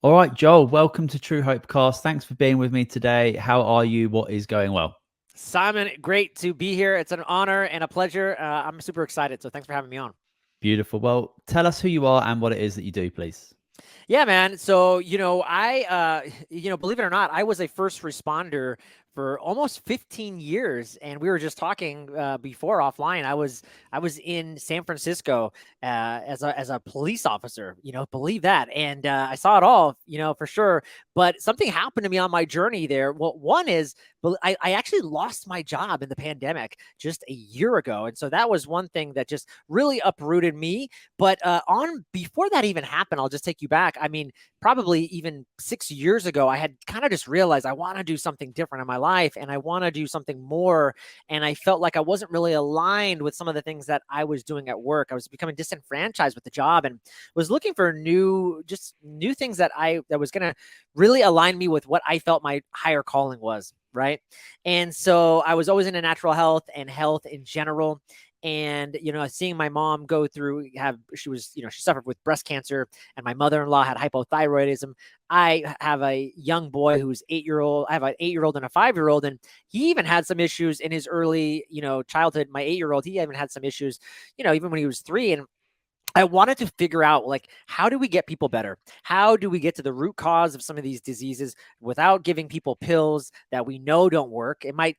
All right, Joel, welcome to True Hope Cast. Thanks for being with me today. How are you? What is going well? Simon, great to be here. It's an honor and a pleasure. I'm super excited. So thanks for having me on. Beautiful. Well, tell us who you are and what it is that you do, please. Yeah, man. So, believe it or not, I was a first responder for almost 15 years, and we were just talking before offline. I was in San Francisco as a police officer. Believe that, and I saw it all. For sure. But something happened to me on my journey there. Well, one is, I actually lost my job in the pandemic just a year ago, and so that was one thing that just really uprooted me. But on before that even happened, I'll just take you back. I mean, probably even 6 years ago, I had kind of just realized I want to do something different in my life and I want to do something more. And I felt like I wasn't really aligned with some of the things that I was doing at work. I was becoming disenfranchised with the job and was looking for just new things that was going to really align me with what I felt my higher calling was. Right. And so I was always into natural health and health in general, and seeing my mom go through have she was she suffered with breast cancer, and my mother-in-law had hypothyroidism. I have a young boy who's 8 year old. I have an 8 year old and a 5 year old, and he even had some issues in his early childhood. My 8 year old, he even had some issues even when he was 3. And I wanted to figure out, like, how do we get people better? How do we get to the root cause of some of these diseases without giving people pills that we know don't work? It might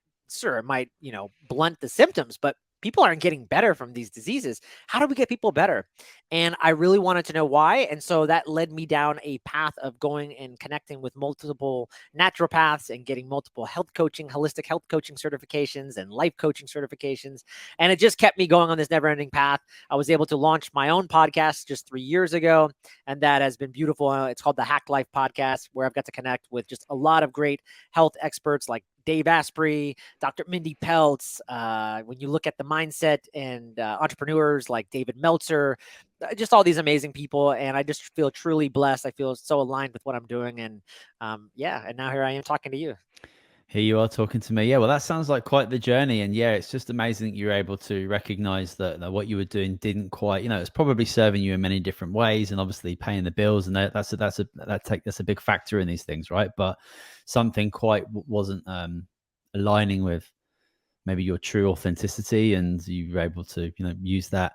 blunt the symptoms, but people aren't getting better from these diseases. How do we get people better? And I really wanted to know why. And so that led me down a path of going and connecting with multiple naturopaths and getting multiple holistic health coaching certifications and life coaching certifications. And it just kept me going on this never ending path. I was able to launch my own podcast just 3 years ago, and that has been beautiful. It's called the Hack Life Podcast, where I've got to connect with just a lot of great health experts like Dave Asprey, Dr. Mindy Peltz. When you look at the mindset and entrepreneurs like David Meltzer, just all these amazing people. And I just feel truly blessed. I feel so aligned with what I'm doing. And yeah, and now here I am talking to you. Here you are talking to me. Yeah, well, that sounds like quite the journey. And yeah, it's just amazing that you're able to recognize that what you were doing didn't quite, it's probably serving you in many different ways and obviously paying the bills. And that's a big factor in these things, right? But something quite wasn't aligning with maybe your true authenticity, and you were able to, use that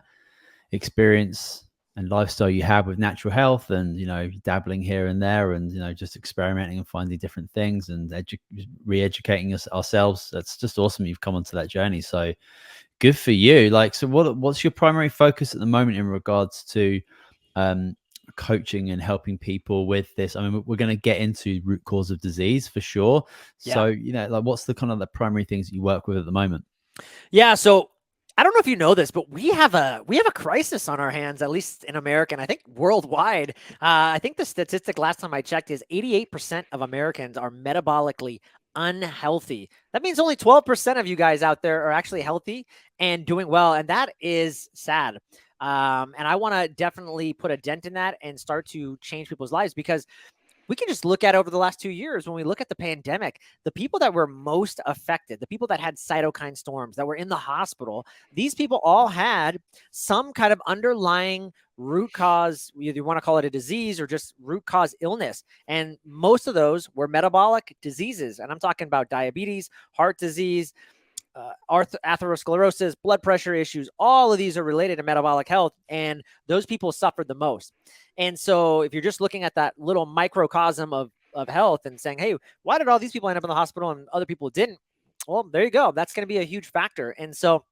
experience and lifestyle you have with natural health and dabbling here and there and just experimenting and finding different things and re-educating ourselves. That's just awesome you've come onto that journey, so good for you. Like, so what's your primary focus at the moment in regards to um coaching and helping people with this? I mean, we're going to get into root cause of disease for sure, Yeah. so like what's the kind of the primary things that you work with at the moment? Yeah. So I don't know if you know this, but we have a crisis on our hands, at least in America, and I think worldwide. I think the statistic last time I checked is 88% of Americans are metabolically unhealthy. That means only 12% of you guys out there are actually healthy and doing well, and that is sad. And I want to definitely put a dent in that and start to change people's lives, because we can just look at over the last 2 years. When we look at the pandemic, the people that were most affected, the people that had cytokine storms, that were in the hospital, these people all had some kind of underlying root cause. You want to call it a disease or just root cause illness. And most of those were metabolic diseases. And I'm talking about diabetes, heart disease, atherosclerosis, blood pressure issues. All of these are related to metabolic health, and those people suffered the most. And so if you're just looking at that little microcosm of health and saying, hey, why did all these people end up in the hospital and other people didn't? Well, there you go. That's going to be a huge factor. And so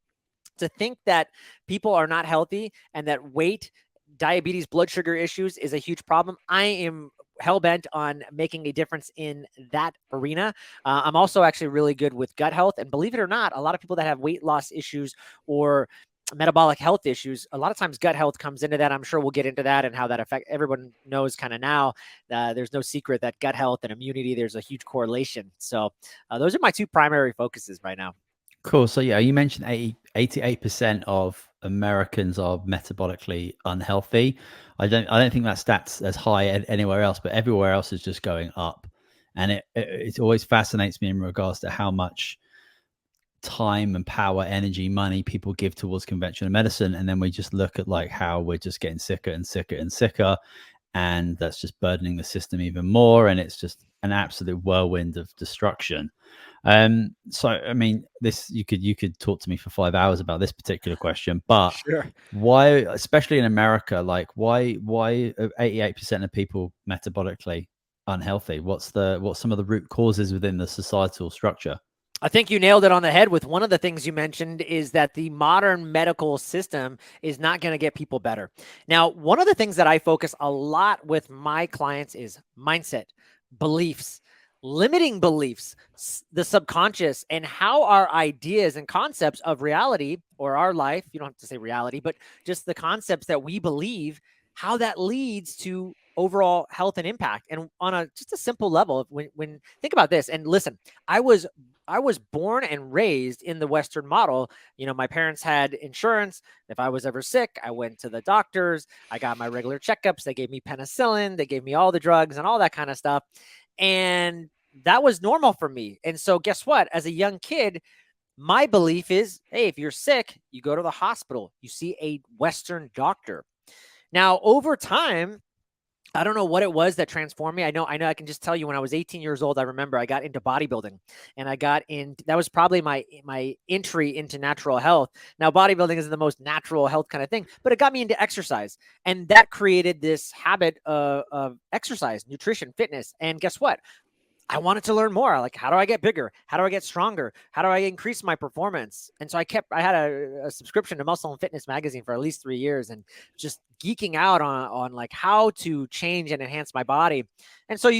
to think that people are not healthy and that weight, diabetes, blood sugar issues is a huge problem, I am hell bent on making a difference in that arena. I'm also actually really good with gut health. And believe it or not, a lot of people that have weight loss issues or metabolic health issues, a lot of times gut health comes into that. I'm sure we'll get into that and how that affects. Everyone knows kind of now. There's no secret that gut health and immunity, there's a huge correlation. So those are my two primary focuses right now. Cool. So yeah, you mentioned 88% of Americans are metabolically unhealthy. I don't think that stat's as high anywhere else, but everywhere else is just going up. And it always fascinates me in regards to how much time and power, energy, money people give towards conventional medicine. And then we just look at like how we're just getting sicker and sicker and sicker. and that's just burdening the system even more, and it's just an absolute whirlwind of destruction. So I mean, this you could talk to me for 5 hours about this particular question, but Sure. why, especially in America, like why 88% of people metabolically unhealthy? What's some of the root causes within the societal structure? I think you nailed it on the head with one of the things you mentioned is that the modern medical system is not going to get people better. Now, one of the things that I focus a lot with my clients is mindset, beliefs, limiting beliefs, the subconscious, and how our ideas and concepts of reality or our life, you don't have to say reality, but just the concepts that we believe, how that leads to overall health and impact. And on just a simple level, when think about this and listen, I was born and raised in the Western model. You know, my parents had insurance. If I was ever sick, I went to the doctors. I got my regular checkups. They gave me penicillin. They gave me all the drugs and all that kind of stuff. And that was normal for me. And so guess what? As a young kid, my belief is, hey, if you're sick, you go to the hospital, you see a Western doctor. Now, over time, I don't know what it was that transformed me. I know I can just tell you when I was 18 years old, I remember I got into bodybuilding and that was probably my entry into natural health. Now, bodybuilding isn't the most natural health kind of thing, but it got me into exercise, and that created this habit of exercise, nutrition, fitness. And guess what? I wanted to learn more. Like, how do I get bigger? How do I get stronger? How do I increase my performance? And so I had a subscription to Muscle and Fitness magazine for at least 3 years and just geeking out on like how to change and enhance my body. And so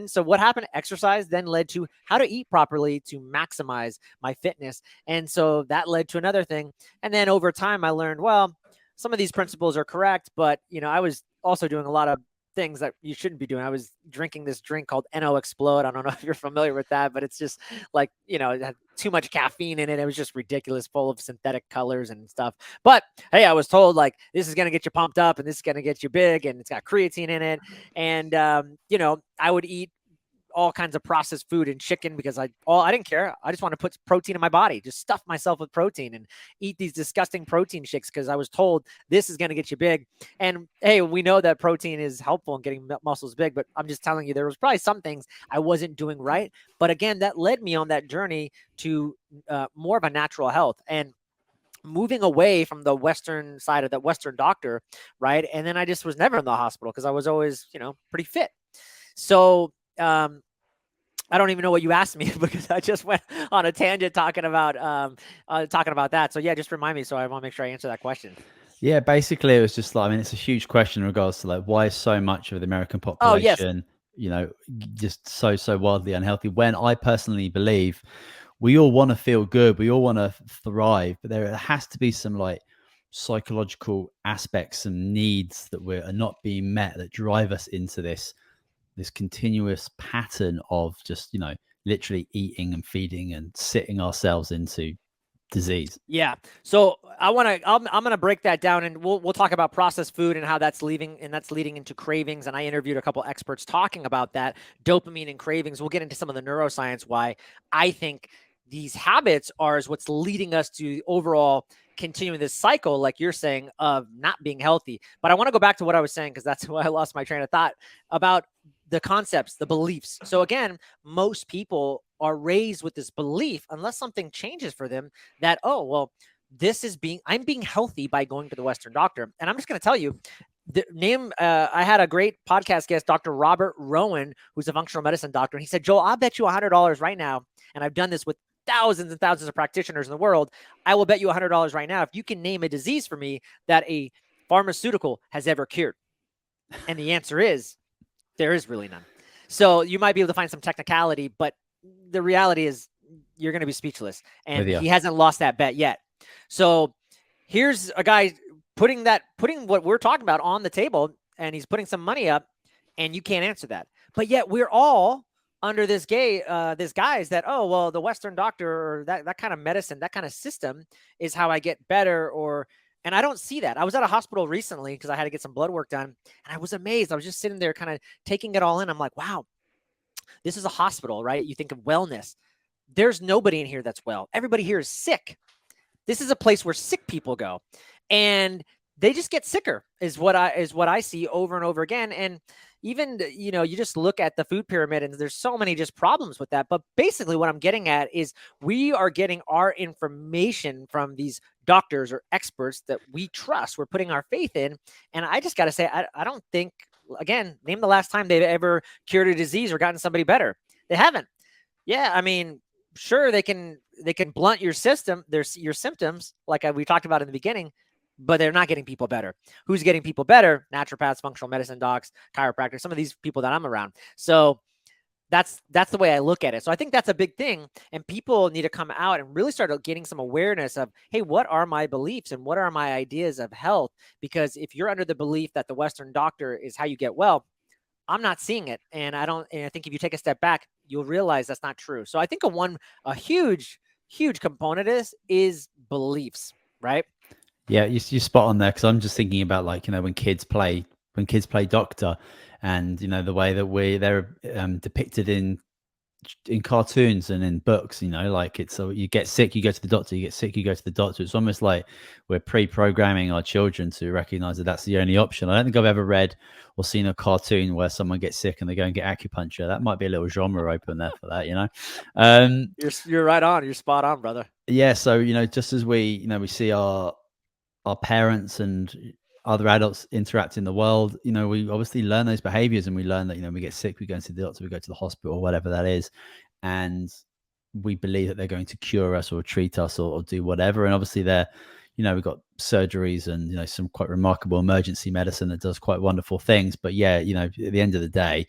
so what happened? Exercise then led to how to eat properly to maximize my fitness. And so that led to another thing. And then over time I learned, well, some of these principles are correct, but I was also doing a lot of things that you shouldn't be doing. I was drinking this drink called NO Explode. I don't know if you're familiar with that, but it's just like, it had too much caffeine in it. It was just ridiculous, full of synthetic colors and stuff. But hey, I was told like, this is going to get you pumped up and this is going to get you big and it's got creatine in it. And, I would eat all kinds of processed food and chicken because I didn't care. I just want to put protein in my body, just stuff myself with protein and eat these disgusting protein shakes because I was told this is going to get you big. And hey, we know that protein is helpful in getting muscles big, but I'm just telling you, there was probably some things I wasn't doing right. But again, that led me on that journey to more of a natural health and moving away from the Western side of that Western doctor, right? And then I just was never in the hospital because I was always, pretty fit. So, I don't even know what you asked me because I just went on a tangent talking about that. So yeah, just remind me. So I want to make sure I answer that question. Yeah, basically it was just like, I mean, it's a huge question in regards to like why so much of the American Oh yes. population, just so wildly unhealthy. When I personally believe we all want to feel good, we all want to thrive, but there has to be some like psychological aspects and needs that are not being met that drive us into this continuous pattern of just literally eating and feeding and sitting ourselves into disease. Yeah. So I'm going to break that down and we'll talk about processed food and how that's leading into cravings. And I interviewed a couple experts talking about that, dopamine and cravings. We'll get into some of the neuroscience, why I think these habits are what's leading us to overall continuing this cycle, like you're saying, of not being healthy. But I want to go back to what I was saying, because that's why I lost my train of thought about the concepts, the beliefs. So again, most people are raised with this belief, unless something changes for them, that, oh, well, I'm being healthy by going to the Western doctor. And I'm just going to tell you, I had a great podcast guest, Dr. Robert Rowan, who's a functional medicine doctor. And he said, Joel, I'll bet you $100 right now. And I've done this with thousands and thousands of practitioners in the world. I will bet you $100 right now if you can name a disease for me that a pharmaceutical has ever cured. And the answer is, there is really none. So you might be able to find some technicality, but the reality is you're going to be speechless. And he hasn't lost that bet yet. So here's a guy putting what we're talking about on the table, and he's putting some money up, and you can't answer that. But yet we're all under this guise that, oh, well, the Western doctor or that kind of medicine, that kind of system is how I get better. And I don't see that. I was at a hospital recently because I had to get some blood work done, and I was amazed. I was just sitting there kind of taking it all in. I'm like, wow, this is a hospital, right? You think of wellness. There's nobody in here that's well. Everybody here is sick. This is a place where sick people go. And they just get sicker is what I see over and over again. And even, you just look at the food pyramid and there's so many just problems with that. But basically what I'm getting at is we are getting our information from these doctors or experts that we trust, we're putting our faith in. And I just got to say, I don't think, again, name the last time they've ever cured a disease or gotten somebody better. They haven't. Yeah, I mean, sure, they can blunt your your symptoms, like we talked about in the beginning, but they're not getting people better. Who's getting people better? Naturopaths, functional medicine docs, chiropractors, some of these people that I'm around. So that's the way I look at it. So I think that's a big thing, and people need to come out and really start getting some awareness of, hey, what are my beliefs and what are my ideas of health? Because if you're under the belief that the Western doctor is how you get well, I'm not seeing it. And I think if you take a step back, you'll realize that's not true. So I think a huge, huge component is beliefs, right? Yeah, you spot on there, because I'm just thinking about, like, when kids play doctor, and the way that they're depicted in cartoons and in books, like, it's, so you get sick, you go to the doctor, you get sick, you go to the doctor. It's almost like we're pre-programming our children to recognize that that's the only option. I don't think I've ever read or seen a cartoon where someone gets sick and they go and get acupuncture. That might be a little genre open there for that. You're right on. You're spot on, brother. Yeah, so just as we see our parents and other adults interact in the world, we obviously learn those behaviors, and we learn that, we get sick, we go to the doctor, we go to the hospital, whatever that is. And we believe that they're going to cure us or treat us, or do whatever. And obviously we've got surgeries and, some quite remarkable emergency medicine that does quite wonderful things. But yeah, at the end of the day,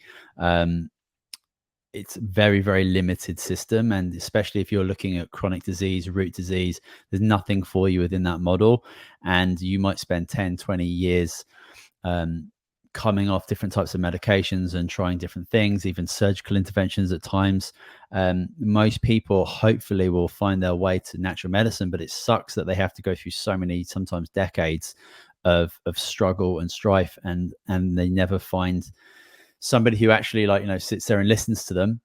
it's very, very limited system. And especially if you're looking at chronic disease, root disease, there's nothing for you within that model. And you might spend 10, 20 years coming off different types of medications and trying different things, even surgical interventions at times. Most people hopefully will find their way to natural medicine, but it sucks that they have to go through so many, sometimes decades of struggle and strife, and they never find somebody who actually, like, sits there and listens to them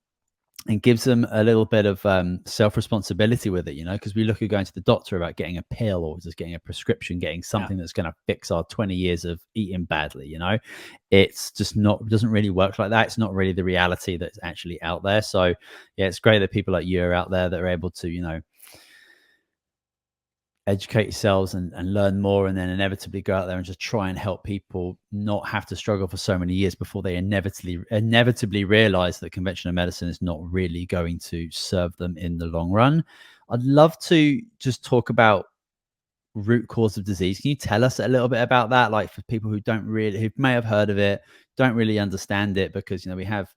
and gives them a little bit of self-responsibility with it, because we look at going to the doctor about getting a pill or just getting a prescription, getting something that's going to fix our 20 years of eating badly. It's just not, it doesn't really work like that. It's not really the reality that's actually out there. So yeah, it's great that people like you are out there that are able to, educate yourselves and learn more, and then inevitably go out there and just try and help people not have to struggle for so many years before they inevitably realize that conventional medicine is not really going to serve them in the long run. I'd love to just talk about root cause of disease. Can you tell us a little bit about that, like, for people who may have heard of it, don't really understand it? Because we have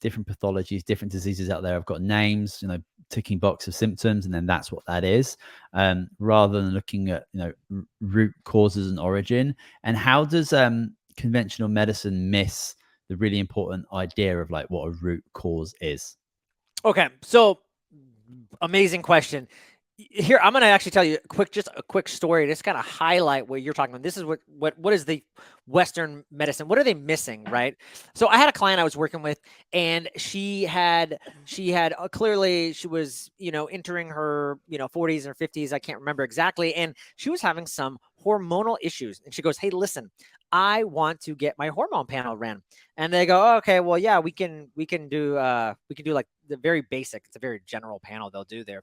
different pathologies, different diseases out there. I've got names, ticking box of symptoms, and then that's what that is, rather than looking at root causes and origin. And how does conventional medicine miss the really important idea of, like, what a root cause is? Okay, so amazing question. Here, I'm going to actually tell you just a quick story, just kind of highlight what you're talking about. This is what is the Western medicine? What are they missing, right? So I had a client I was working with, and she had clearly, she was, entering her, 40s or 50s. I can't remember exactly. And she was having some hormonal issues. And she goes, hey, listen, I want to get my hormone panel ran. And they go, oh, okay, well, yeah, we can do like the very basic, it's a very general panel they'll do there.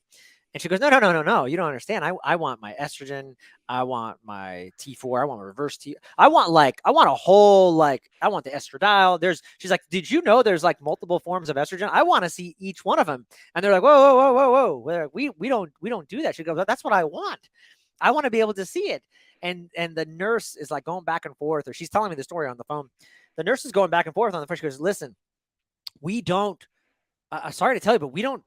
And she goes, no, you don't understand. I want my estrogen. I want my T4. I want my reverse T. I want a whole, I want the estradiol. She's like, did you know there's like multiple forms of estrogen? I want to see each one of them. And they're like, whoa. We don't do that. She goes, that's what I want. I want to be able to see it. And the nurse is like going back and forth, or she's telling me the story on the phone. The nurse is going back and forth on the phone. She goes, listen, we don't, sorry to tell you, but we don't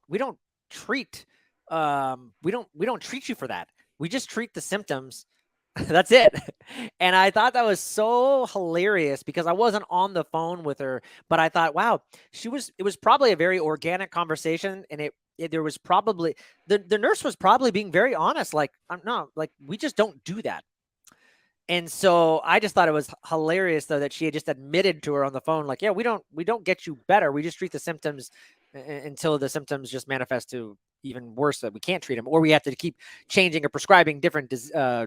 treat, we don't treat you for that. We just treat the symptoms. That's it. And I thought that was so hilarious, because I wasn't on the phone with her, but I thought, wow, it was probably a very organic conversation. And there was probably, the nurse was probably being very honest. Like, no, like, we just don't do that. And so I just thought it was hilarious, though, that she had just admitted to her on the phone, like, yeah, we don't get you better. We just treat the symptoms until the symptoms just manifest to, even worse that we can't treat them, or we have to keep changing or prescribing different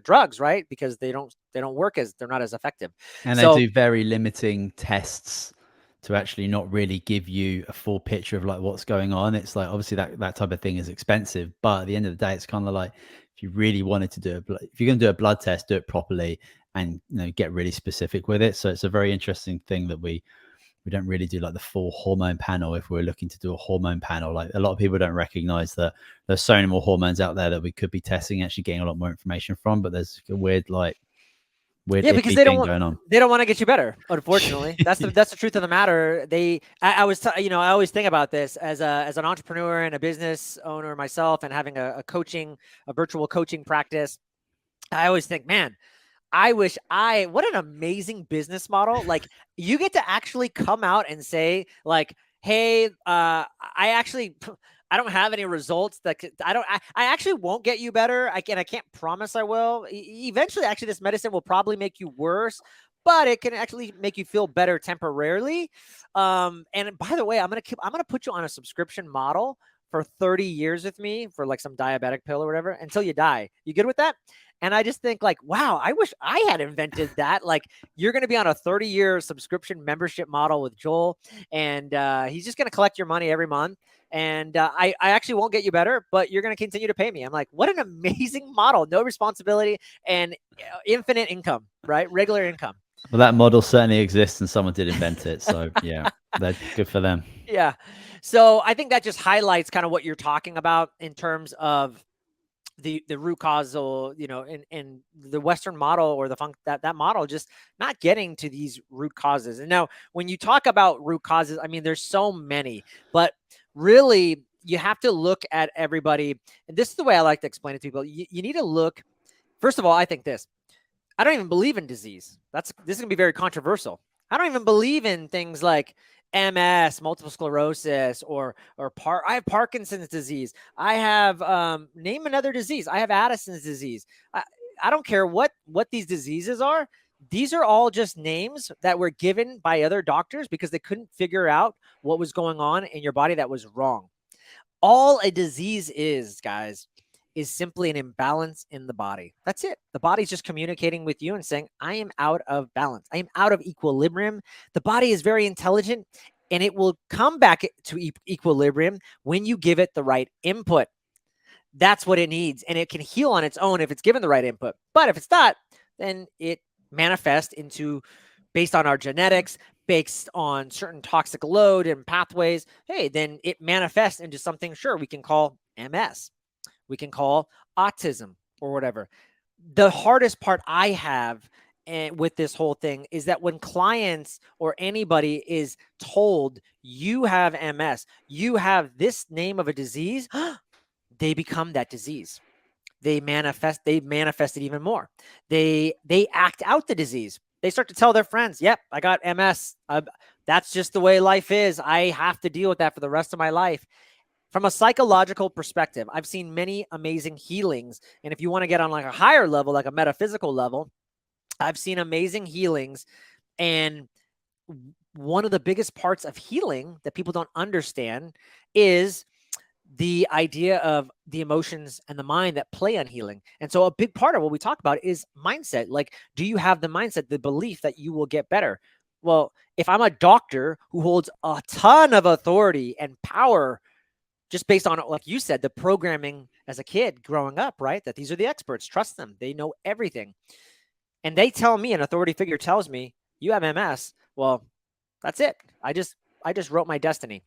drugs, right? Because they don't work as, they're not as effective. And they So do very limiting tests to actually not really give you a full picture of like what's going on. It's like, obviously that type of thing is expensive, but at the end of the day, it's kind of like, if you really wanted to do if you're going to do a blood test, do it properly and, you know, get really specific with it. So it's a very interesting thing that we don't really do like the full hormone panel. If we're looking to do a hormone panel, like a lot of people don't recognize that there's so many more hormones out there that we could be testing, actually getting a lot more information from, but there's a weird yeah, because iffy thing going on. they don't want to get you better. Unfortunately, that's the truth of the matter. I was I always think about this as an entrepreneur and a business owner myself, and having a virtual coaching practice. I always think, man, what an amazing business model. Like, you get to actually come out and say like, hey, I don't have any results that I actually won't get you better. I can't promise I will. Eventually, actually, this medicine will probably make you worse, but it can actually make you feel better temporarily. And by the way, I'm gonna put you on a subscription model for 30 years with me for like some diabetic pill or whatever until you die. You good with that? And I just think like, wow, I wish I had invented that. Like, you're going to be on a 30-year subscription membership model with Joel, and he's just going to collect your money every month. And I actually won't get you better, but you're going to continue to pay me. I'm like, what an amazing model. No responsibility and infinite income, right? Regular income. Well, that model certainly exists and someone did invent it. So yeah, that's good for them. Yeah. So I think that just highlights kind of what you're talking about in terms of the root causal, in the Western model, or that model, just not getting to these root causes. And now when you talk about root causes, I mean, there's so many, but really you have to look at everybody. And this is the way I like to explain it to people. You need to look, first of all, I think I don't even believe in disease. This is gonna be very controversial. I don't even believe in things like MS, multiple sclerosis, or I have Parkinson's disease. I have name another disease. I have Addison's disease. I don't care what these diseases are. These are all just names that were given by other doctors because they couldn't figure out what was going on in your body that was wrong. All a disease is, guys, is simply an imbalance in the body. That's it. The body's just communicating with you and saying, I am out of balance. I am out of equilibrium. The body is very intelligent, and it will come back to equilibrium when you give it the right input. That's what it needs. And it can heal on its own if it's given the right input. But if it's not, then it manifests into, based on our genetics, based on certain toxic load and pathways, hey, then it manifests into something, sure, we can call MS. We can call autism or whatever. The hardest part I have with this whole thing is that when clients or anybody is told you have MS, you have this name of a disease, they become that disease. They manifest it even more. They act out the disease. They start to tell their friends, yep, I got MS. That's just the way life is. I have to deal with that for the rest of my life. From a psychological perspective, I've seen many amazing healings. And if you want to get on like a higher level, like a metaphysical level, I've seen amazing healings. And one of the biggest parts of healing that people don't understand is the idea of the emotions and the mind that play on healing. And so a big part of what we talk about is mindset. Like, do you have the mindset, the belief that you will get better? Well, if I'm a doctor who holds a ton of authority and power, just based on, like you said, the programming as a kid growing up, right? That these are the experts, trust them. They know everything. And they tell me, an authority figure tells me, you have MS. Well, that's it. I just wrote my destiny.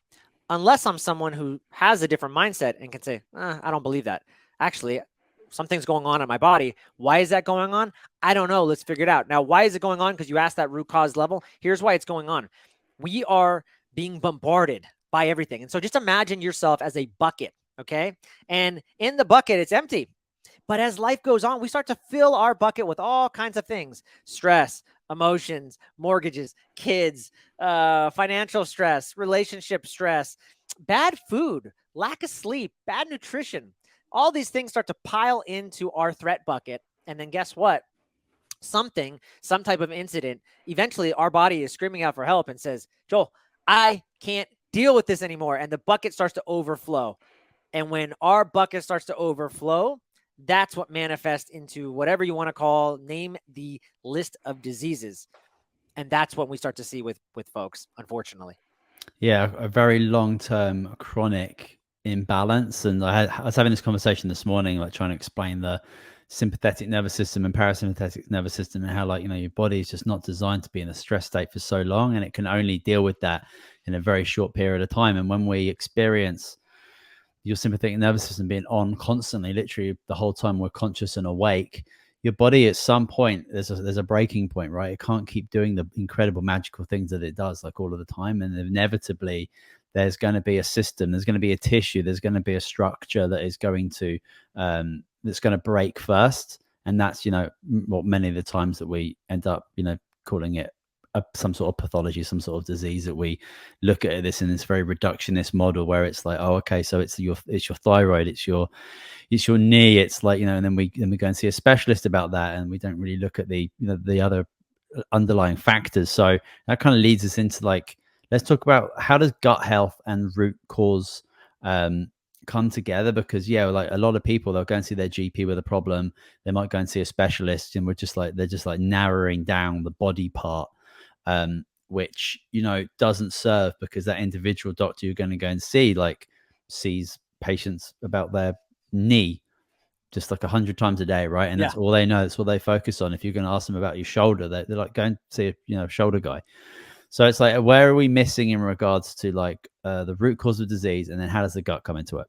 Unless I'm someone who has a different mindset and can say, I don't believe that. Actually, something's going on in my body. Why is that going on? I don't know. Let's figure it out. Now, why is it going on? Because you asked that root cause level. Here's why it's going on. We are being bombarded by everything. And so just imagine yourself as a bucket, okay? And in the bucket, it's empty. But as life goes on, we start to fill our bucket with all kinds of things: stress, emotions, mortgages, kids, financial stress, relationship stress, bad food, lack of sleep, bad nutrition. All these things start to pile into our threat bucket. And then guess what? Some type of incident, eventually our body is screaming out for help and says, Joel, I can't deal with this anymore. And the bucket starts to overflow. And when our bucket starts to overflow, that's what manifests into whatever you want to call, name the list of diseases. And that's what we start to see with folks, unfortunately. Yeah, a very long-term chronic imbalance. And I was having this conversation this morning, like trying to explain the sympathetic nervous system and parasympathetic nervous system, and how, like, your body is just not designed to be in a stress state for so long, and it can only deal with that in a very short period of time. And when we experience your sympathetic nervous system being on constantly, literally the whole time we're conscious and awake, your body at some point, there's a breaking point, right? It can't keep doing the incredible magical things that it does, like, all of the time. And inevitably there's going to be a system, there's going to be a tissue, there's going to be a structure that is going to that's going to break first. And that's, what many of the times that we end up, calling it some sort of pathology, some sort of disease, that we look at this in this very reductionist model, where it's like, oh, okay, so it's your thyroid, it's your knee, it's like, and then we go and see a specialist about that, and we don't really look at the the other underlying factors. So that kind of leads us into, like, let's talk about, how does gut health and root cause come together? Because, yeah, like, a lot of people, they'll go and see their GP with a problem, they might go and see a specialist, and they're just like narrowing down the body part, which doesn't serve, because that individual doctor you're going to go and see, like, sees patients about their knee just like 100 times a day, right? And Yeah. that's all they know, that's what they focus on. If you're going to ask them about your shoulder, they're like, go and see a shoulder guy. So it's like, where are we missing in regards to, like, the root cause of disease, and then how does the gut come into it?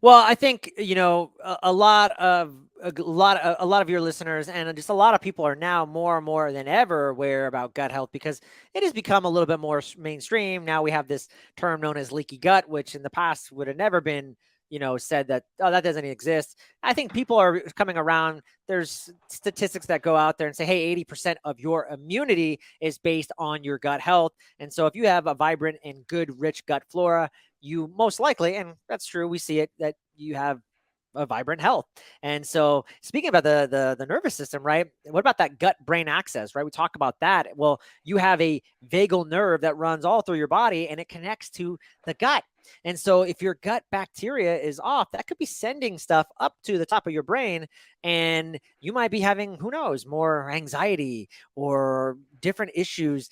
Well, I think, a lot of your listeners and just a lot of people are now more and more than ever aware about gut health, because it has become a little bit more mainstream. Now we have this term known as leaky gut, which in the past would have never been, said that, oh, that doesn't exist. I think people are coming around. There's statistics that go out there and say, hey, 80% of your immunity is based on your gut health. And so if you have a vibrant and good, rich gut flora, you most likely, and that's true, we see it, that you have a vibrant health. And so, speaking about the nervous system, right? What about that gut brain axis, right? We talk about that. Well, you have a vagal nerve that runs all through your body, and it connects to the gut. And so, if your gut bacteria is off, that could be sending stuff up to the top of your brain, and you might be having, who knows, more anxiety or different issues,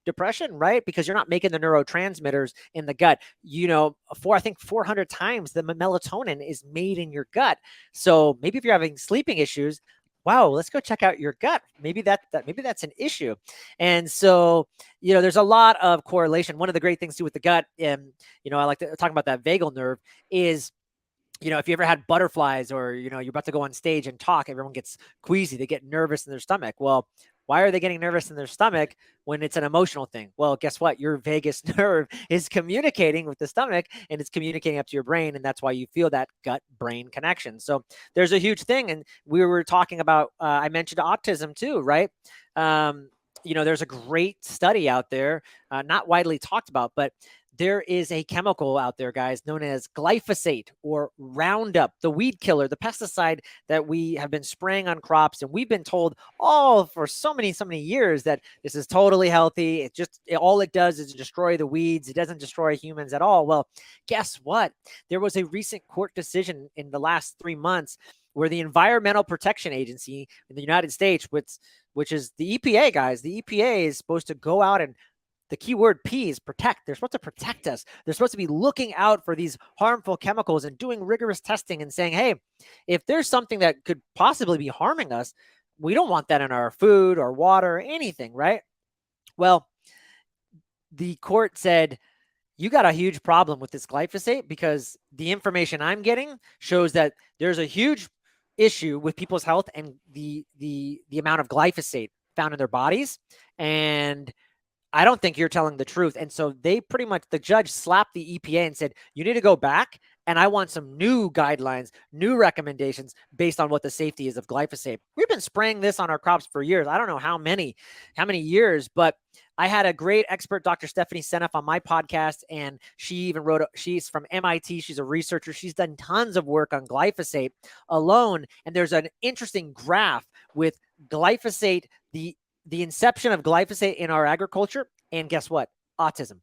depression, right? Because you're not making the neurotransmitters in the gut. I think 400 times the melatonin is made in your gut. So maybe if you're having sleeping issues, wow, let's go check out your gut. Maybe maybe that's an issue. And so, there's a lot of correlation. One of the great things too with the gut, and I like to talk about that vagal nerve, is if you ever had butterflies, or, you're about to go on stage and talk, everyone gets queasy. They get nervous in their stomach. Well, why are they getting nervous in their stomach when it's an emotional thing? Well, guess what? Your vagus nerve is communicating with the stomach, and it's communicating up to your brain. And that's why you feel that gut brain connection. So there's a huge thing. And we were talking about, I mentioned autism too, right? There's a great study out there, not widely talked about, but there is a chemical out there, guys, known as glyphosate or Roundup, the weed killer, the pesticide that we have been spraying on crops. And we've been told for so many years that this is totally healthy. All it does is destroy the weeds. It doesn't destroy humans at all. Well, guess what? There was a recent court decision in the last 3 months where the Environmental Protection Agency in the United States, which is the EPA, guys, the EPA is supposed to go out, and the key word P is protect. They're supposed to protect us. They're supposed to be looking out for these harmful chemicals and doing rigorous testing and saying, hey, if there's something that could possibly be harming us, we don't want that in our food or water or anything, right? Well, the court said, you got a huge problem with this glyphosate, because the information I'm getting shows that there's a huge issue with people's health and the amount of glyphosate found in their bodies. And I don't think you're telling the truth. And so the judge slapped the EPA and said, you need to go back, and I want some new guidelines, new recommendations based on what the safety is of glyphosate. We've been spraying this on our crops for years. I don't know how many years, but I had a great expert, Dr. Stephanie Seneff, on my podcast, and she even she's from MIT. She's a researcher. She's done tons of work on glyphosate alone. And there's an interesting graph with glyphosate, the inception of glyphosate in our agriculture, and guess what? Autism.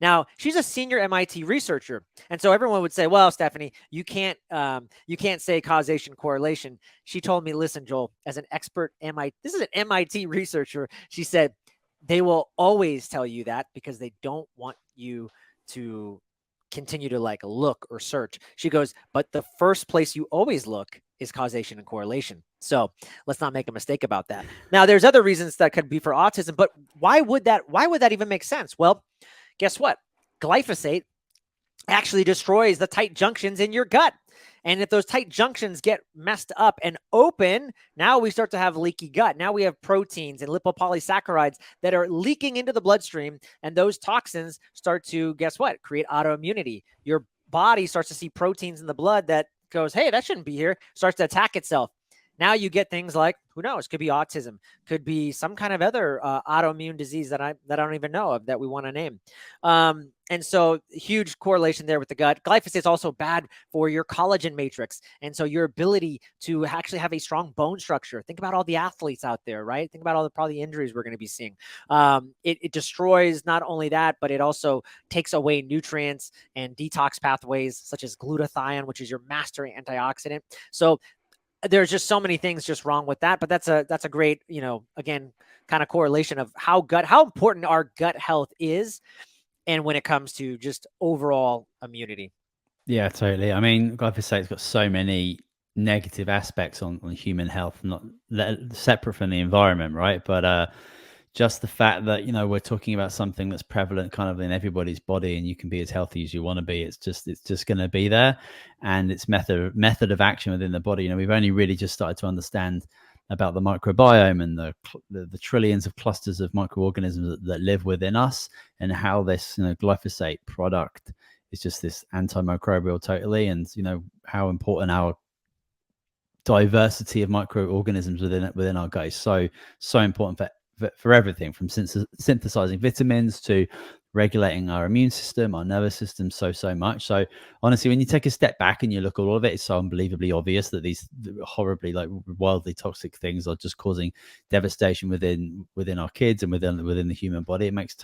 Now, she's a senior MIT researcher. And so everyone would say, well, Stephanie, you can't say causation correlation. She told me, listen, Joel, as an expert this is an MIT researcher. She said, they will always tell you that because they don't want you to continue to like look or search. She goes, but the first place you always look is causation and correlation. So let's not make a mistake about that. Now, there's other reasons that could be for autism, but why would that even make sense? Well, guess what? Glyphosate actually destroys the tight junctions in your gut. And if those tight junctions get messed up and open, now we start to have leaky gut. Now we have proteins and lipopolysaccharides that are leaking into the bloodstream. And those toxins start to, guess what? Create autoimmunity. Your body starts to see proteins in the blood that goes, hey, that shouldn't be here, starts to attack itself. Now you get things like, who knows, could be autism, could be some kind of other autoimmune disease that I don't even know of that we want to name. And so huge correlation there with the gut. Glyphosate is also bad for your collagen matrix. And so your ability to actually have a strong bone structure. Think about all the athletes out there, right? Think about all the probably injuries we're going to be seeing. It destroys not only that, but it also takes away nutrients and detox pathways such as glutathione, which is your master antioxidant. So there's just so many things just wrong with that, but that's a great, again, kind of correlation of how important our gut health is. And when it comes to just overall immunity. Yeah, totally. I mean, glyphosate's got so many negative aspects on human health, not separate from the environment, right? But just the fact that, we're talking about something that's prevalent kind of in everybody's body, and you can be as healthy as you want to be. It's just going to be there, and its method of action within the body. We've only really just started to understand about the microbiome and the trillions of clusters of microorganisms that live within us, and how this glyphosate product is just this antimicrobial totally, and how important our diversity of microorganisms within our gut is so important for everything from synthesizing vitamins to regulating our immune system, our nervous system, so much. So honestly, when you take a step back and you look at all of it, it's so unbelievably obvious that these horribly, like, wildly toxic things are just causing devastation within our kids and within the human body. It makes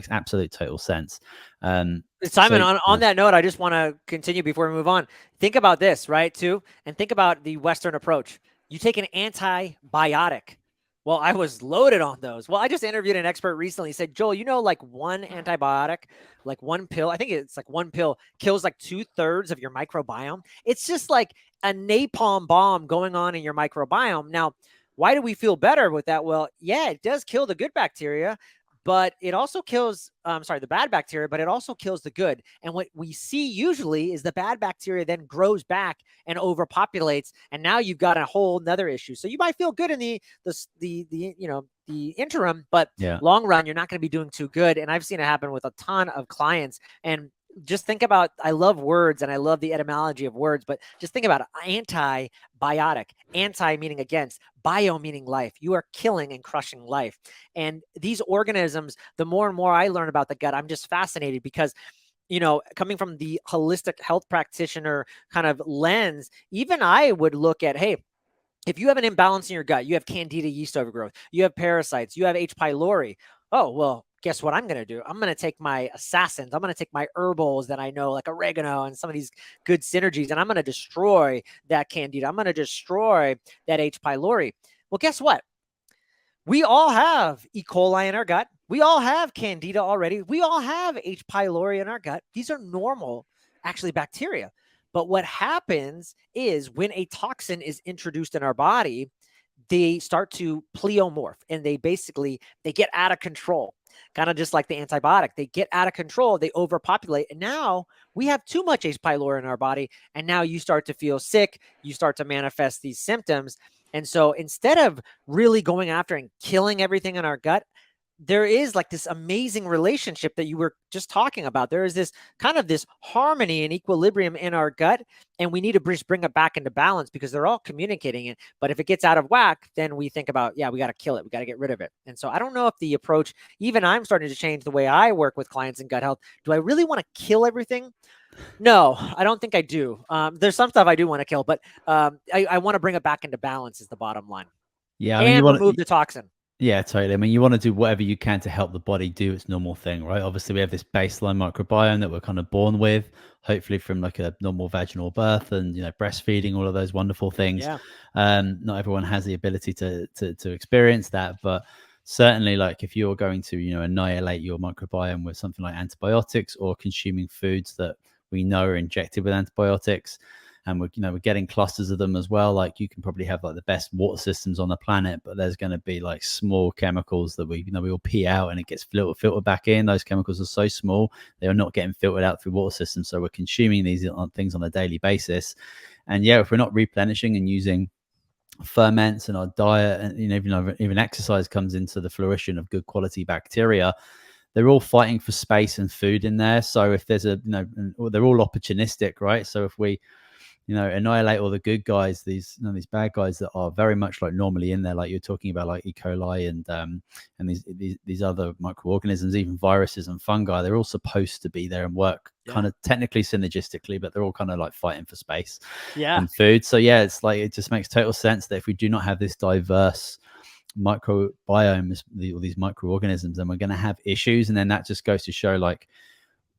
absolute total sense. Simon, on that note, I just want to continue before we move on. Think about this, right, too, and think about the Western approach. You take an antibiotic. Well, I was loaded on those. Well, I just interviewed an expert recently. He said, Joel, like one antibiotic, like one pill, I think it's like one pill kills like 2/3 of your microbiome. It's just like a napalm bomb going on in your microbiome. Now, why do we feel better with that? Well, yeah, it does kill the good bacteria, but it also kills, the bad bacteria, but it also kills the good. And what we see usually is the bad bacteria then grows back and overpopulates. And now you've got a whole nother issue. So you might feel good in the interim, but long run, you're not going to be doing too good. And I've seen it happen with a ton of clients. And just think about, I love words and I love the etymology of words, but just think about it. Antibiotic, anti meaning against, bio meaning life. You are killing and crushing life. And these organisms, the more and more I learn about the gut, I'm just fascinated because, coming from the holistic health practitioner kind of lens, even I would look at, hey, if you have an imbalance in your gut, you have candida yeast overgrowth, you have parasites, you have H. pylori. Oh, well, guess what I'm going to do? I'm going to take my assassins. I'm going to take my herbals that I know, like oregano and some of these good synergies, and I'm going to destroy that candida. I'm going to destroy that H. pylori. Well, guess what? We all have E. coli in our gut. We all have candida already. We all have H. pylori in our gut. These are normal, actually, bacteria. But what happens is when a toxin is introduced in our body, they start to pleomorph and they get out of control. Kind of just like the antibiotic. They get out of control, they overpopulate, and now we have too much H. pylori in our body, and now you start to feel sick, you start to manifest these symptoms. And so instead of really going after and killing everything in our gut, there is like this amazing relationship that you were just talking about. There is this kind of this harmony and equilibrium in our gut, and we need to bring it back into balance because they're all communicating it. But if it gets out of whack, then we think about, we got to kill it. We got to get rid of it. And so I don't know if the approach, even I'm starting to change the way I work with clients in gut health. Do I really want to kill everything? No, I don't think I do. There's some stuff I do want to kill, but I want to bring it back into balance is the bottom line. Yeah, and remove the toxin. Yeah, totally. I mean, you want to do whatever you can to help the body do its normal thing, right? Obviously, we have this baseline microbiome that we're kind of born with, hopefully from like a normal vaginal birth and breastfeeding, all of those wonderful things. Yeah. Not everyone has the ability to experience that, but certainly, like if you're going to annihilate your microbiome with something like antibiotics or consuming foods that we know are injected with antibiotics, and we're getting clusters of them as well. Like you can probably have like the best water systems on the planet, but there's going to be like small chemicals that we all pee out and it gets filtered back in. Those chemicals are so small they are not getting filtered out through water systems, so we're consuming these things on a daily basis. And yeah, if we're not replenishing and using ferments in our diet, and even exercise comes into the fruition of good quality bacteria, they're all fighting for space and food in there. So if there's they're all opportunistic, right? So if we annihilate all the good guys, these bad guys that are very much like normally in there, like you're talking about, like E. coli and these other microorganisms, even viruses and fungi. They're all supposed to be there and work Yeah. kind of technically synergistically, but they're all kind of like fighting for space Yeah. and food. So yeah, it's like it just makes total sense that if we do not have this diverse microbiome, all these microorganisms, then we're going to have issues. And then that just goes to show, like,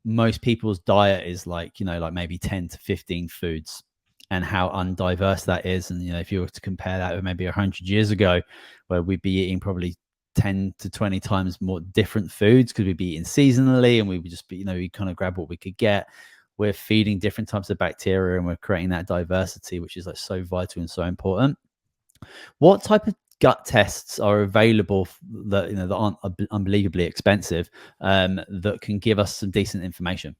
most people's diet is like like maybe 10 to 15 foods, and how undiverse that is. And if you were to compare that with maybe 100 years ago, where we'd be eating probably 10 to 20 times more different foods because we'd be eating seasonally, and we would just be we kind of grab what we could get. We're feeding different types of bacteria, and we're creating that diversity, which is like so vital and so important. What type of gut tests are available that aren't unbelievably expensive, that can give us some decent information?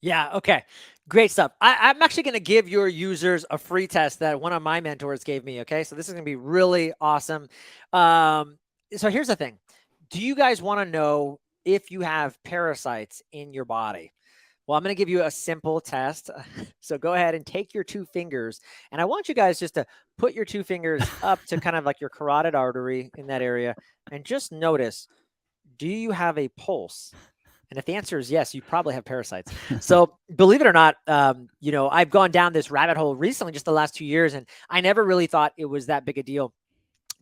Yeah. Okay. Great stuff. I'm actually going to give your users a free test that one of my mentors gave me. Okay. So this is going to be really awesome. So here's the thing. Do you guys want to know if you have parasites in your body? Well, I'm going to give you a simple test. So go ahead and take your two fingers. And I want you guys just to put your two fingers up to kind of like your carotid artery in that area. And just notice, do you have a pulse? And if the answer is yes, you probably have parasites. So believe it or not, I've gone down this rabbit hole recently, just the last 2 years, and I never really thought it was that big a deal.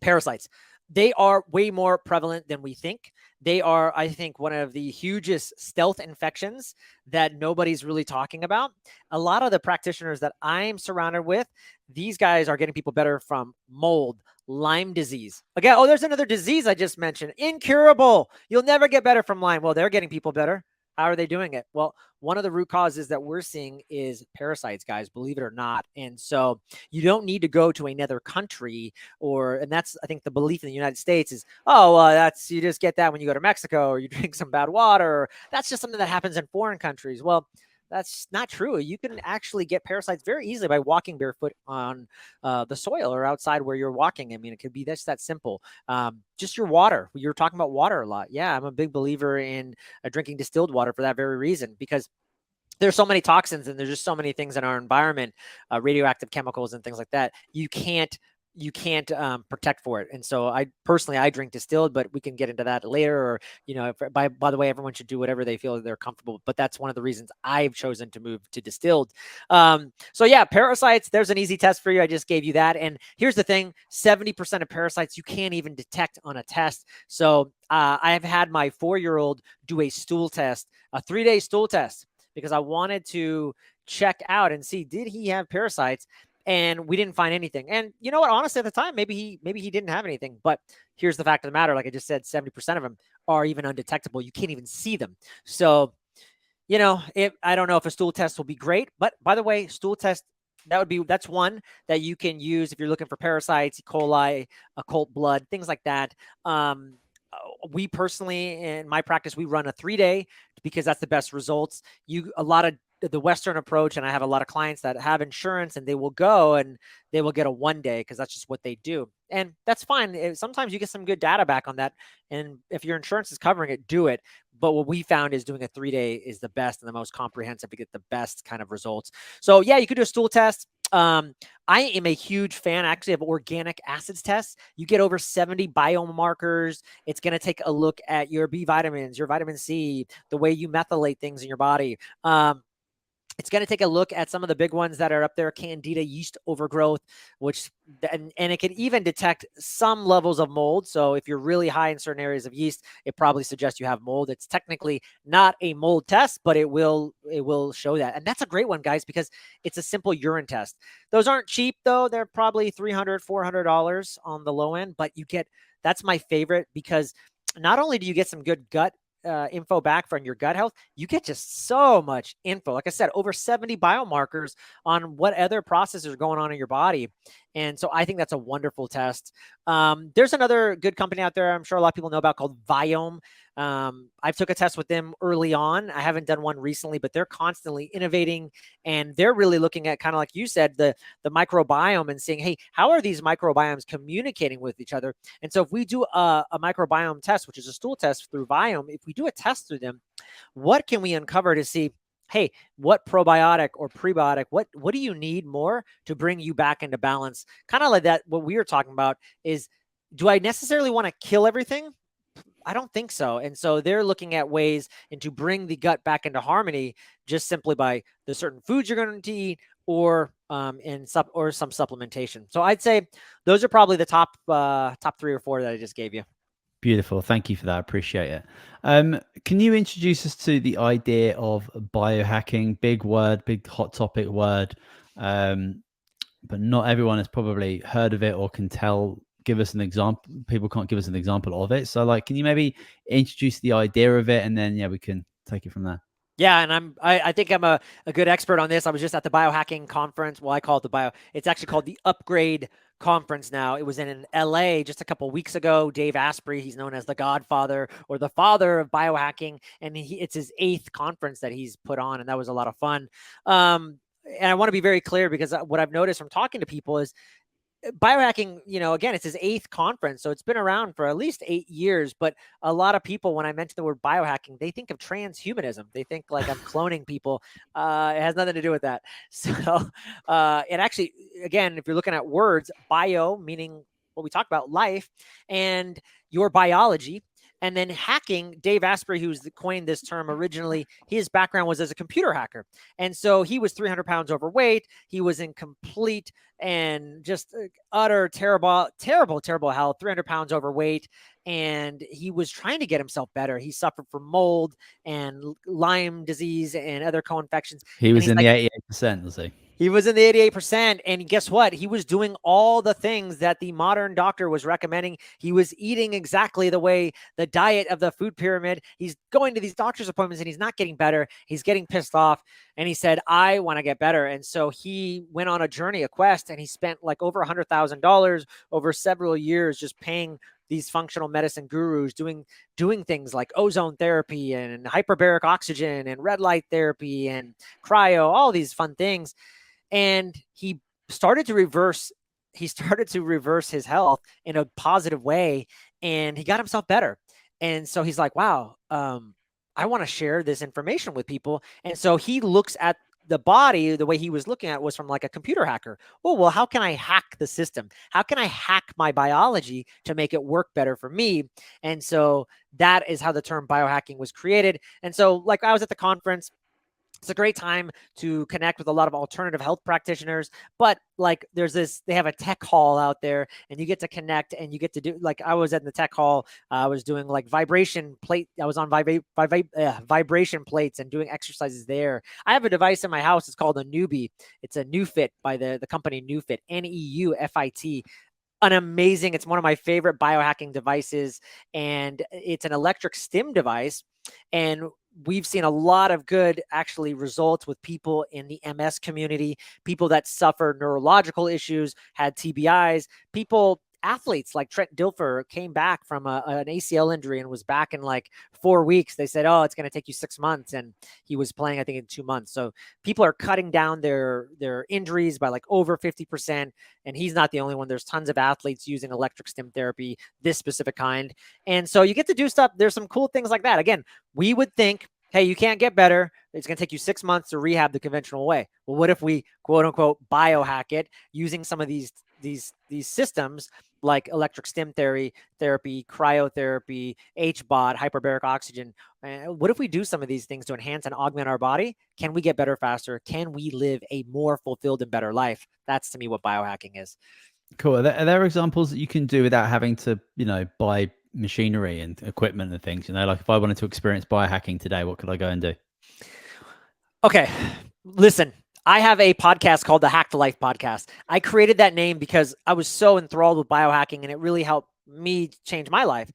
Parasites, they are way more prevalent than we think. They are, I think, one of the hugest stealth infections that nobody's really talking about. A lot of the practitioners that I'm surrounded with, these guys are getting people better from mold, Lyme disease. Again, oh, there's another disease I just mentioned, incurable. You'll never get better from Lyme. Well, they're getting people better. How are they doing it? Well, one of the root causes that we're seeing is parasites, guys, believe it or not. And so you don't need to go to another country, and that's, I think, the belief in the United States is, that's, you just get that when you go to Mexico or you drink some bad water. Or that's just something that happens in foreign countries. Well, that's not true. You can actually get parasites very easily by walking barefoot on the soil or outside where you're walking. I mean, it could be that simple. Just your water. You're talking about water a lot. Yeah, I'm a big believer in drinking distilled water for that very reason, because there's so many toxins and there's just so many things in our environment, radioactive chemicals and things like that. You can't protect for it. And so I drink distilled, but we can get into that later. Or, by the way, everyone should do whatever they feel they're comfortable. But that's one of the reasons I've chosen to move to distilled. So yeah, parasites, there's an easy test for you. I just gave you that. And here's the thing, 70% of parasites you can't even detect on a test. So I've had my 4-year-old do a stool test, a 3-day stool test, because I wanted to check out and see, did he have parasites? And we didn't find anything. And you know what? Honestly, at the time, maybe he didn't have anything. But here's the fact of the matter. Like I just said, 70% of them are even undetectable. You can't even see them. So, I don't know if a stool test will be great. But by the way, stool test, that's one that you can use if you're looking for parasites, E. coli, occult blood, things like that. We personally, in my practice, we run a 3-day because that's the best results. A lot of the Western approach, and I have a lot of clients that have insurance and they will go and they will get a 1-day because that's just what they do. And that's fine. Sometimes you get some good data back on that. And if your insurance is covering it, do it. But what we found is doing a 3-day is the best and the most comprehensive to get the best kind of results. So yeah, you could do a stool test. I am a huge fan actually of organic acids tests. You get over 70 biomarkers. It's going to take a look at your B vitamins, your vitamin C, the way you methylate things in your body. It's going to take a look at some of the big ones that are up there, candida yeast overgrowth, which and it can even detect some levels of mold. So if you're really high in certain areas of yeast, it probably suggests you have mold. It's technically not a mold test, but it will show that. And that's a great one, guys, because it's a simple urine test. Those aren't cheap though. They're probably $300, $400 on the low end, but you get, that's my favorite, because not only do you get some good gut info back from your gut health, you get just so much info. Like I said, over 70 biomarkers on what other processes are going on in your body. And so I think that's a wonderful test. There's another good company out there I'm sure a lot of people know about called Viome. I took a test with them early on. I haven't done one recently, but they're constantly innovating, and they're really looking at, kind of like you said, the microbiome and saying, hey, how are these microbiomes communicating with each other? And so if we do a microbiome test, which is a stool test through Viome, if we do a test through them, what can we uncover to see, hey, what probiotic or prebiotic, what do you need more to bring you back into balance? Kind of like that, what we were talking about is, do I necessarily want to kill everything? I don't think so. And so they're looking at ways and to bring the gut back into harmony just simply by the certain foods you're going to eat, or or some supplementation. So I'd say those are probably the top 3 or 4 that I just gave you. Beautiful. Thank you for that. I appreciate it. Can you introduce us to the idea of biohacking? Big word, big hot topic word. But not everyone has probably heard of it or can tell, give us an example. People can't give us an example of it. So like, can you maybe introduce the idea of it, and then, yeah, we can take it from there. Yeah, and I think I'm a good expert on this. I was just at the biohacking conference. Well, I call it it's actually called the Upgrade Conference now. It was in LA just a couple weeks ago. Dave Asprey, he's known as the godfather or the father of biohacking, and it's his 8th conference that he's put on, and that was a lot of fun. And I want to be very clear, because what I've noticed from talking to people is biohacking, again, it's his 8th conference, so it's been around for at least 8 years. But a lot of people, when I mention the word biohacking, they think of transhumanism. They think like I'm cloning people. It has nothing to do with that. So it actually, again, if you're looking at words, bio meaning what we talk about, life, and your biology. And then hacking, Dave Asprey, who's coined this term originally, his background was as a computer hacker. And so he was 300 pounds overweight. He was in complete and just utter terrible health, 300 pounds overweight. And he was trying to get himself better. He suffered from mold and Lyme disease and other co-infections. He was And in the 88%, was he? he was in the 88%. And guess what? He was doing all the things that the modern doctor was recommending. He was eating exactly the way, the diet of the food pyramid. He's going to these doctor's appointments and he's not getting better. He's getting pissed off. And he said, I want to get better. And so he went on a journey, a quest, and he spent like over $100,000 over several years just paying these functional medicine gurus, doing things like ozone therapy and hyperbaric oxygen and red light therapy and cryo, all these fun things. And he started to reverse his health in a positive way, and he got himself better. And so he's like, wow, I want to share this information with people. And so he looks at the body, the way he was looking at it was from like a computer hacker. Oh, well, how can I hack the system? How can I hack my biology to make it work better for me? And so that is how the term biohacking was created. And so, like, I was at the conference. It's a great time to connect with a lot of alternative health practitioners, but like they have a tech hall out there, and you get to connect and you get to do, like I was at the tech hall, I was doing like vibration plate. I was on vibration plates and doing exercises there. I have a device in my house. It's called a Newbie. It's a NewFit by the company NewFit, NEUFIT. It's one of my favorite biohacking devices, and it's an electric stim device. And we've seen a lot of good actually results with people in the MS community, people that suffer neurological issues, had TBIs, athletes like Trent Dilfer came back from an ACL injury and was back in like 4 weeks. They said, oh, it's going to take you 6 months. And he was playing, I think, in 2 months. So people are cutting down their injuries by like over 50%. And he's not the only one. There's tons of athletes using electric stim therapy, this specific kind. And so you get to do stuff. There's some cool things like that. Again, we would think, hey, you can't get better. It's going to take you 6 months to rehab the conventional way. Well, what if we, quote unquote, biohack it using some of these systems like electric stim therapy, cryotherapy, HBOT, hyperbaric oxygen. What if we do some of these things to enhance and augment our body? Can we get better faster? Can we live a more fulfilled and better life? That's to me what biohacking is. Cool. Are there examples that you can do without having to, buy machinery and equipment and things? Like if I wanted to experience biohacking today, what could I go and do? Okay, listen. I have a podcast called the Hack to Life podcast. I created that name because I was so enthralled with biohacking and it really helped me change my life.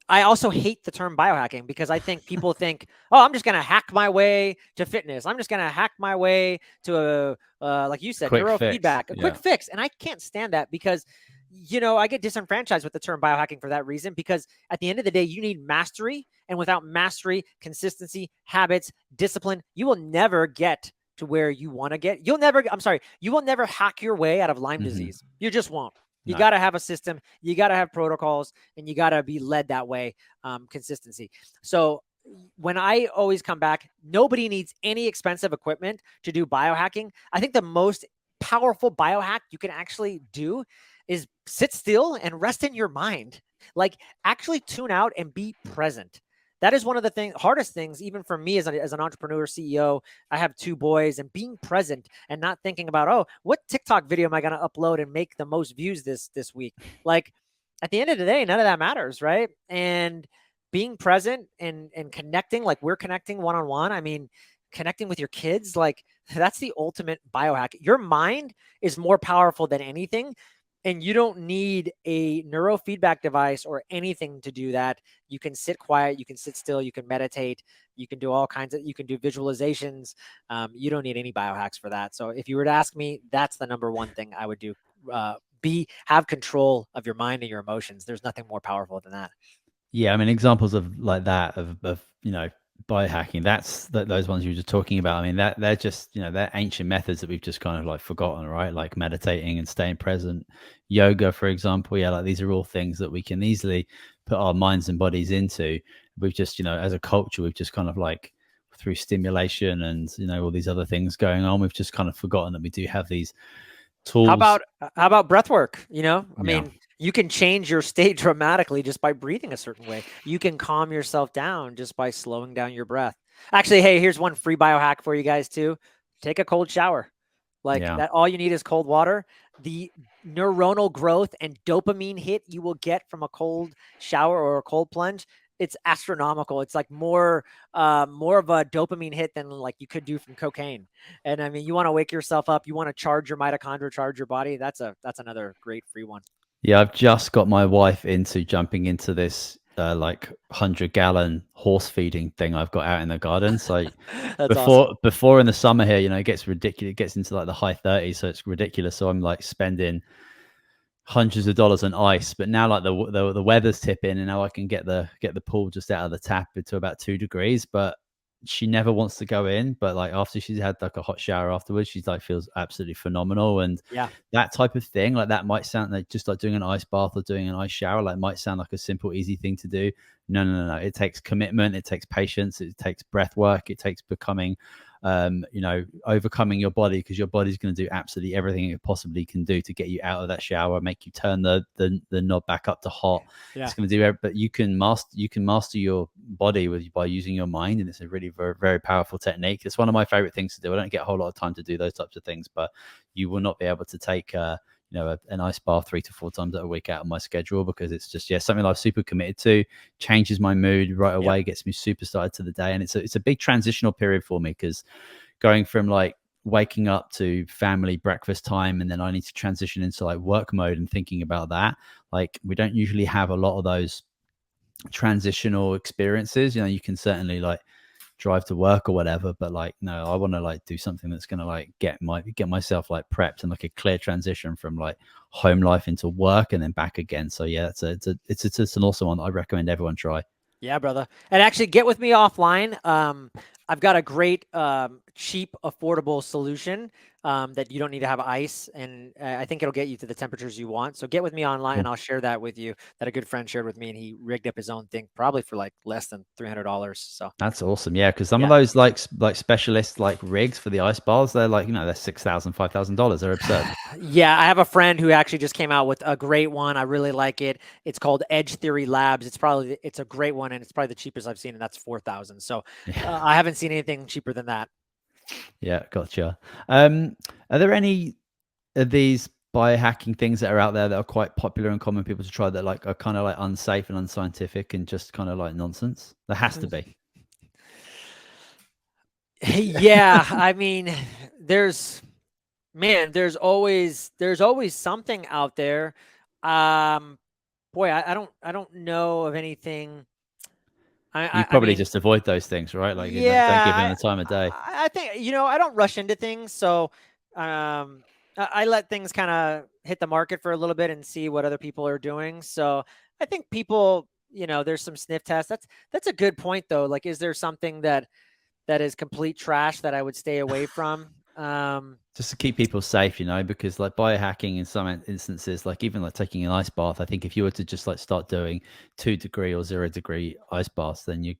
I also hate the term biohacking because I think people think, oh, I'm just going to hack my way to fitness. I'm just going to hack my way to like you said, Quick fix. neurofeedback, a quick fix. And I can't stand that because, I get disenfranchised with the term biohacking for that reason, because at the end of the day, you need mastery. And without mastery, consistency, habits, discipline, you will never get to where you want to get. You will never hack your way out of Lyme disease. You just won't. You got to have a system, you got to have protocols, and you got to be led that way. Consistency. So when I always come back, nobody needs any expensive equipment to do biohacking. I think the most powerful biohack you can actually do is sit still and rest in your mind. Like actually tune out and be present. That is one of the hardest things, even for me as an entrepreneur, CEO. I have 2 boys, and being present and not thinking about, oh, what TikTok video am I going to upload and make the most views this week? Like at the end of the day, none of that matters, right? And being present and connecting, like we're connecting one-on-one. I mean, connecting with your kids, like that's the ultimate biohack. Your mind is more powerful than anything. And you don't need a neurofeedback device or anything to do that. You can sit quiet, you can sit still, you can meditate, you can do you can do visualizations. You don't need any biohacks for that. So if you were to ask me, that's the number one thing I would do. Have control of your mind and your emotions. There's nothing more powerful than that. Yeah, I mean, examples of like that of biohacking. Those ones you were just talking about. I mean, they're just they're ancient methods that we've just kind of like forgotten, right? Like meditating and staying present, yoga, for example. Yeah, like these are all things that we can easily put our minds and bodies into. We've just as a culture, we've just kind of like through stimulation and all these other things going on, we've just kind of forgotten that we do have these tools. How about breath work? I mean, you can change your state dramatically just by breathing a certain way. You can calm yourself down just by slowing down your breath. Actually, hey, here's one free biohack for you guys too. Take a cold shower. That, all you need is cold water. The neuronal growth and dopamine hit you will get from a cold shower or a cold plunge, it's astronomical. It's like more of a dopamine hit than like you could do from cocaine. And I mean, you want to wake yourself up. You want to charge your mitochondria, charge your body. That's another great free one. Yeah, I've just got my wife into jumping into this like 100-gallon horse feeding thing I've got out in the garden. So before in the summer here, it gets ridiculous. It gets into like the high 30s, so it's ridiculous. So I'm like spending hundreds of dollars on ice, but now like the weather's tipping, and now I can get the pool just out of the tap to about 2 degrees. But she never wants to go in, but like after she's had like a hot shower afterwards, she's like feels absolutely phenomenal. And that type of thing, like that might sound like just like doing an ice bath or doing an ice shower, like might sound like a simple, easy thing to do. No. It takes commitment, it takes patience, it takes breath work, it takes becoming overcoming your body, because your body's going to do absolutely everything it possibly can do to get you out of that shower, make you turn the knob back up to hot. It's going to do it, but you can master your body by using your mind, and it's a really very, very powerful technique. It's one of my favorite things to do. I don't get a whole lot of time to do those types of things, but you will not be able to take an ice bath 3 to 4 times a week out of my schedule, because it's just something I'm super committed to. Changes my mood right away, gets me super started to the day, and it's a big transitional period for me, because going from like waking up to family breakfast time, and then I need to transition into like work mode and thinking about that. Like we don't usually have a lot of those transitional experiences. You can certainly like drive to work or whatever, but like no, I want to like do something that's going to like get myself like prepped and like a clear transition from like home life into work and then back again. So yeah, it's an awesome one that I recommend everyone try. Yeah, brother. And actually get with me offline. I've got a great cheap affordable solution that you don't need to have ice, and I think it'll get you to the temperatures you want. So get with me online, and Cool. I'll share that with you. That a good friend shared with me, and he rigged up his own thing, probably for like less than $300. So That's awesome. Yeah, because some of yeah. those like specialist like rigs for the ice bars, they're like, they're $6,000, $5,000. They're absurd. Yeah, I have a friend who actually just came out with a great one. I really like it. It's called Edge Theory Labs. It's a great one, and it's probably the cheapest I've seen, and that's 4,000. So Yeah. I haven't seen anything cheaper than that. Yeah, gotcha. Are there any of these biohacking things that are out there that are quite popular and common people to try that like are kind of like unsafe and unscientific and just kind of like nonsense? There has to be. Yeah, I mean, there's there's always something out there. Um, boy, I don't know of anything. You I probably mean, just avoid those things, right? Like, don't give them yeah, the time of day. I think I don't rush into things, so I let things kind of hit the market for a little bit and see what other people are doing. So I think people, there's some sniff tests. That's a good point though. Like, is there something that is complete trash that I would stay away from? Just to keep people safe, because like biohacking in some instances, like even like taking an ice bath, I think if you were to just like start doing 2 degree or 0 degree ice baths, then you're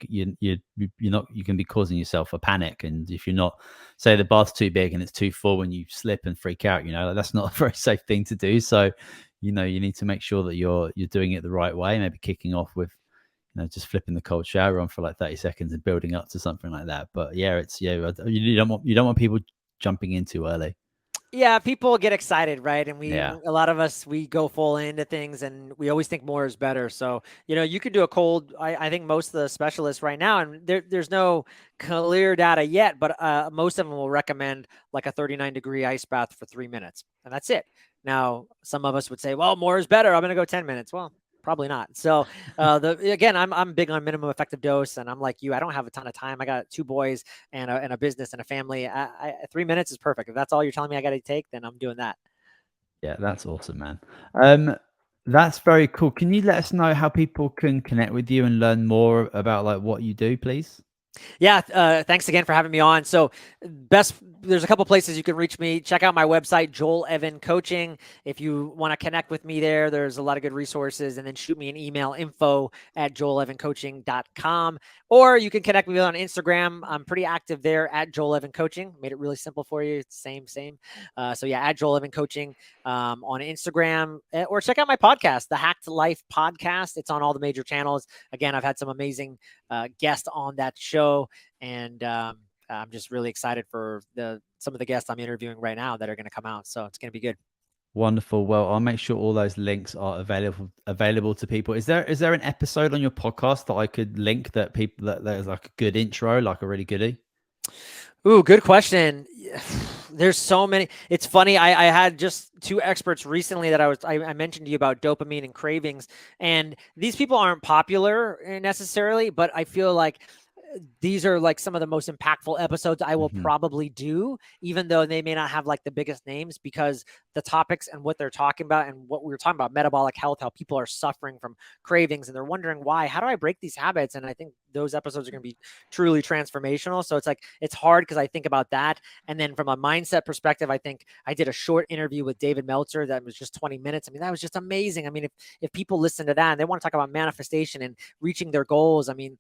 not, you can be causing yourself a panic. And if you're not, say the bath's too big and it's too full and you slip and freak out, like, that's not a very safe thing to do. So, you need to make sure that you're doing it the right way, maybe kicking off with just flipping the cold shower on for like 30 seconds and building up to something like that. But yeah, you don't want people jumping in too early. Yeah, people get excited, right? And Yeah. a lot of us, we go full into things, and we always think more is better. So, you could do a cold. I think most of the specialists right now, and there's no clear data yet, but most of them will recommend like a 39-degree ice bath for 3 minutes, and that's it. Now, some of us would say, well, more is better. I'm going to go 10 minutes. Well, probably not. So, again, I'm big on minimum effective dose, and I'm like you. I don't have a ton of time. I got 2 boys and a business and a family. 3 minutes is perfect. If that's all you're telling me I got to take, then I'm doing that. Yeah, that's awesome, man. Um, that's very cool. Can you let us know how people can connect with you and learn more about like what you do, please? Yeah, thanks again for having me on. So, there's a couple places you can reach me. Check out my website, Joel Evan Coaching. If you want to connect with me there's a lot of good resources. And then shoot me an email, info@joelevancoaching.com. Or you can connect with me on Instagram. I'm pretty active there at Joel Evan Coaching. Made it really simple for you. It's same. So yeah, at Joel Evan Coaching on Instagram. Or check out my podcast, the Hacked Life Podcast. It's on all the major channels. Again, I've had some amazing guest on that show, and I'm just really excited for some of the guests I'm interviewing right now that are going to come out. So it's going to be good. Wonderful. Well, I'll make sure all those links are available to people. Is there an episode on your podcast that I could link that people that there's like a good intro, like a really goodie? Ooh, good question. There's so many. It's funny. I had just 2 experts recently that I mentioned to you about dopamine and cravings, and these people aren't popular necessarily, but I feel like these are like some of the most impactful episodes I will Hmm. probably do, even though they may not have like the biggest names, because the topics and what they're talking about and what we were talking about, metabolic health, how people are suffering from cravings and they're wondering why, how do I break these habits? And I think those episodes are going to be truly transformational. So it's like, it's hard because I think about that. And then from a mindset perspective, I think I did a short interview with David Meltzer that was just 20 minutes. I mean, that was just amazing. I mean, if people listen to that and they want to talk about manifestation and reaching their goals, I mean,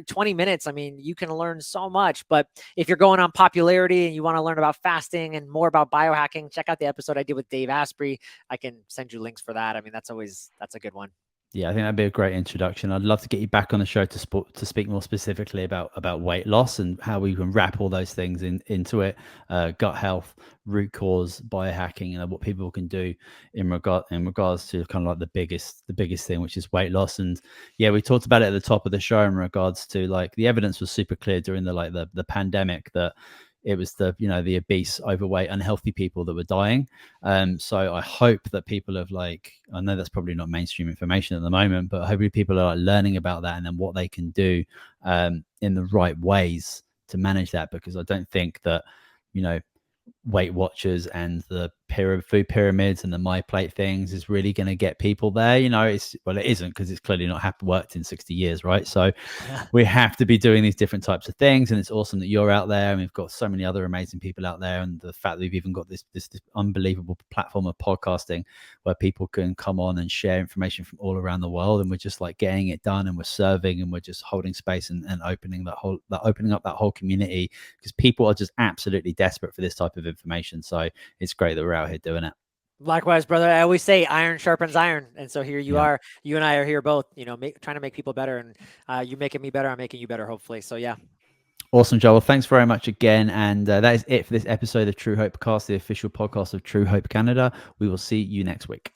20 minutes, I mean, you can learn so much. But if you're going on popularity and you want to learn about fasting and more about biohacking, check out the episode I did with Dave Asprey. I can send you links for that. I mean, that's a good one. Yeah, I think that'd be a great introduction. I'd love to get you back on the show to speak more specifically about weight loss and how we can wrap all those things into it, gut health, root cause, biohacking, and what people can do in regards to kind of like the biggest thing, which is weight loss. And yeah, we talked about it at the top of the show in regards to like the evidence was super clear during the pandemic that it was the obese, overweight, unhealthy people that were dying. So I hope that people have I know that's probably not mainstream information at the moment, but hopefully people are learning about that and then what they can do in the right ways to manage that. Because I don't think that, Weight Watchers and the food pyramids and the my plate things is really going to get people there. Well, it isn't, because it's clearly not worked in 60 years, right? So we have to be doing these different types of things, and it's awesome that you're out there, and we've got so many other amazing people out there, and the fact that we've even got this unbelievable platform of podcasting where people can come on and share information from all around the world, and we're just like getting it done, and we're serving, and we're just holding space and opening up that whole community, because people are just absolutely desperate for this type of information. So it's great that we're out here doing it. Likewise, brother. I always say iron sharpens iron. And so here you are, you and I are here both, trying to make people better, and you making me better. I'm making you better, hopefully. So yeah. Awesome, Joel. Thanks very much again. And that is it for this episode of True Hope Cast, the official podcast of True Hope Canada. We will see you next week.